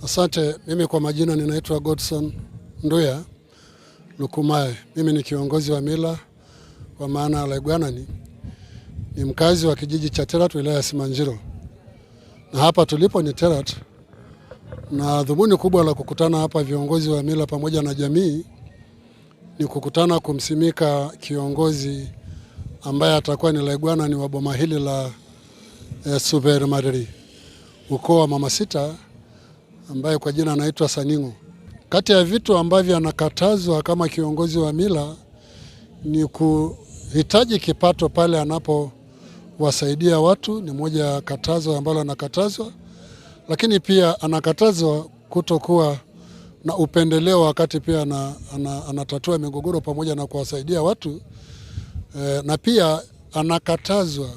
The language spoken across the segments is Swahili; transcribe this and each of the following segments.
Asante, mimi kwa majina ninaitwa Godson Nduya Lukumae. Mimi ni kiongozi wa mila kwa maana ya Laigwanani. Ni mkazi wa kijiji cha Terat, wilaya ya Simanjiro. Na hapa tulipo ni Terat. Na dhumuni kubwa la kukutana hapa viongozi wa mila pamoja na jamii ni kukutana kumsimika kiongozi ambaye atakuwa ni Laigwanani wa boma hili la Super Mariri, ukoo wa Mama Sita, ambaye kwa jina anaitwa Saningo. Kati ya vitu ambavyo anakatazwa kama kiongozi wa mila ni kuhitaji kipato pale anapowasaidia watu, ni moja ya katazo ambalo anakatazwa. Lakini pia anakatazwa kutokuwa na upendeleo wakati pia anatatua migogoro pamoja na kuwasaidia watu. Na pia anakatazwa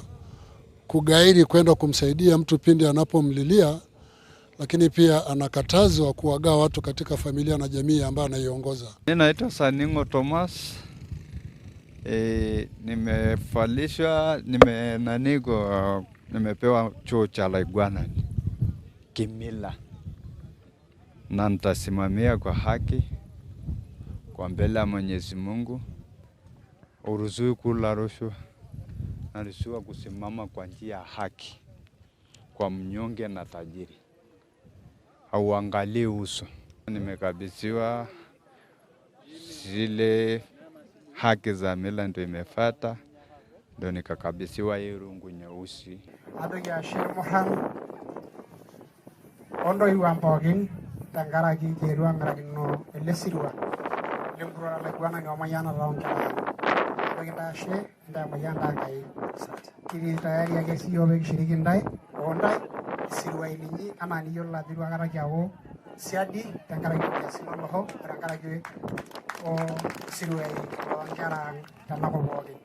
kugairi kwenda kumsaidia mtu pindi anapomlilia. Lakini pia anakatazwa kuwagawa watu katika familia na jamii ambayo anaiongoza. Mimi naitwa Saningo Thomas. Nimefalishwa, nimepewa chuo cha Laigwanani kimila, na nitasimamia kwa haki kwa mbele ya Mwenyezi Mungu. Uruhusiwi kula rushwa, naruhusiwa kusimama kwa njia ya haki kwa mnyonge na tajiri, hauangalii uso. Nimekabidhiwa zile haki za mila, ndio imefuata, ndio nikakabidhiwa hii rungu nyeusi. Adogi ashir Mohan ondo iwampogin tangaraki keru angragino elesirwa lembura Laigwanani omayana raongela adogi dashe nda mayanda kai kiri tayari yake siyo bekishiriki ndai ondai sirwa ilinyi ama niyo la dirwa karaki awo siadi tangaraki sino loho tangaraki o sirwa i ongera tanako bogi.